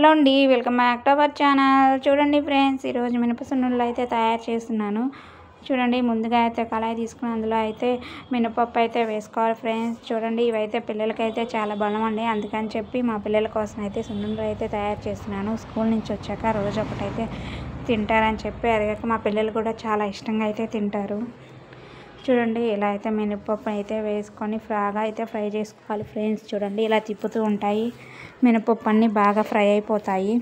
Hello అండి, welcome back to our channel. చూడండి friends, ఈరోజు మినప సున్నుండలు అయితే తయారు చేస్తున్నాను. చూడండి, ముందుగా అయితే కళాయి తీసుకుని అందులో అయితే మినపప్పు అయితే వేసుకోవాలి ఫ్రెండ్స్. చూడండి, ఇవైతే పిల్లలకైతే చాలా బలం అండి. అందుకని చెప్పి మా పిల్లల కోసం అయితే సున్నుండలు అయితే తయారు చేస్తున్నాను. స్కూల్ నుంచి వచ్చాక రోజు ఒకటైతే తింటారని చెప్పి, అదిగాక మా పిల్లలు కూడా చాలా ఇష్టంగా అయితే తింటారు. చూడండి, ఇలా అయితే మినపప్పు అయితే వేసుకొని ఫ్రై చేసుకోవాలి ఫ్రెండ్స్. చూడండి, ఇలా తిప్పుతూ ఉంటాయి మినపప్పు అన్నీ బాగా ఫ్రై అయిపోతాయి.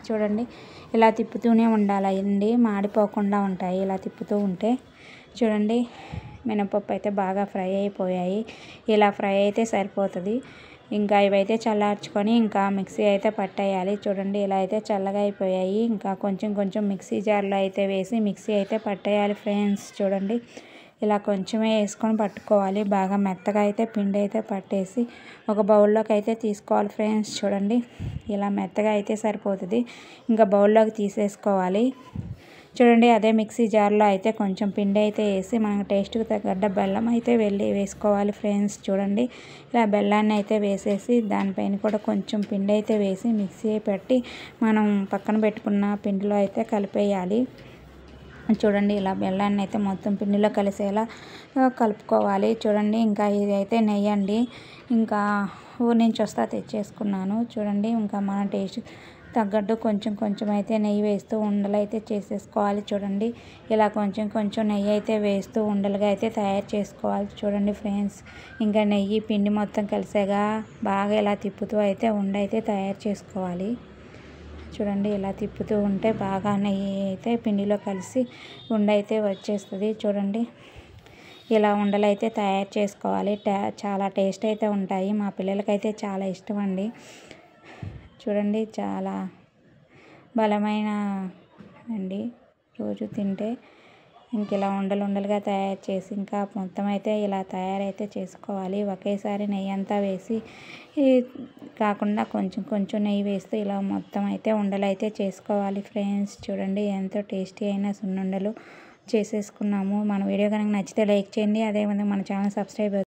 చూడండి, ఇలా తిప్పుతూనే ఉండాలండి, మాడిపోకుండా ఉంటాయి ఇలా తిప్పుతూ ఉంటే. చూడండి, మినపప్పు అయితే బాగా ఫ్రై అయిపోయాయి. ఇలా ఫ్రై అయితే సరిపోతుంది. ఇంకా ఇవైతే చల్లార్చుకొని ఇంకా మిక్సీ అయితే పట్టేయాలి. చూడండి, ఇలా అయితే చల్లగా అయిపోయాయి. ఇంకా కొంచెం మిక్సీ జార్లో అయితే వేసి మిక్సీ అయితే పట్టేయాలి ఫ్రెండ్స్. చూడండి, ఇలా కొంచెమే వేసుకొని పట్టుకోవాలి. బాగా మెత్తగా అయితే పిండి అయితే పట్టేసి ఒక బౌల్లోకి అయితే తీసుకోవాలి ఫ్రెండ్స్. చూడండి, ఇలా మెత్తగా అయితే సరిపోతుంది. ఇంకా బౌల్లోకి తీసేసుకోవాలి. చూడండి, అదే మిక్సీ జార్లో అయితే కొంచెం పిండి అయితే వేసి మనకు టేస్ట్కి తగ్గట్ట బెల్లం అయితే వేసుకోవాలి ఫ్రెండ్స్. చూడండి, ఇలా బెల్లాన్ని అయితే వేసేసి దానిపైన కూడా కొంచెం పిండి అయితే వేసి మిక్సీ పెట్టి మనం పక్కన పెట్టుకున్న పిండిలో అయితే కలిపేయాలి. చూడండి, ఇలా బెల్లాన్ని అయితే మొత్తం పిండిలో కలిసేలా కలుపుకోవాలి. చూడండి, ఇంకా ఇది అయితే నెయ్యి అండి. ఇంకా ఊరి నుంచి వస్తా తెచ్చేసుకున్నాను. చూడండి, ఇంకా మన టేస్ట్ తగ్గట్టు కొంచెం అయితే నెయ్యి వేస్తూ ఉండలు అయితే చేసేసుకోవాలి. చూడండి, ఇలా కొంచెం నెయ్యి అయితే వేస్తూ ఉండలుగా అయితే తయారు చేసుకోవాలి. చూడండి ఫ్రెండ్స్, ఇంకా నెయ్యి పిండి మొత్తం కలిసేగా బాగా ఇలా తిప్పుతూ అయితే అయితే తయారు చేసుకోవాలి. చూడండి, ఇలా తిప్పుతూ ఉంటే బాగా నెయ్యి అయితే పిండిలో కలిసి అయితే వచ్చేస్తుంది. చూడండి, ఇలా ఉండలు అయితే తయారు చేసుకోవాలి. చాలా టేస్ట్ అయితే ఉంటాయి. మా పిల్లలకైతే చాలా ఇష్టం అండి. చూడండి, చాలా బలమైన అండి, రోజు తింటే. ఇంక ఇలా ఉండలుగా తయారు చేసి ఇంకా మొత్తం అయితే ఇలా తయారైతే చేసుకోవాలి. ఒకేసారి నెయ్యి అంతా వేసి కాకుండా కొంచెం నెయ్యి వేస్తూ ఇలా మొత్తం అయితే ఉండలు అయితే చేసుకోవాలి ఫ్రెండ్స్. చూడండి, ఎంతో టేస్టీ అయిన సున్నుండలు చేసేసుకున్నాము. మన వీడియో కనుక నచ్చితే లైక్ చేయండి. అదేవిధంగా మన ఛానల్ సబ్స్క్రైబ్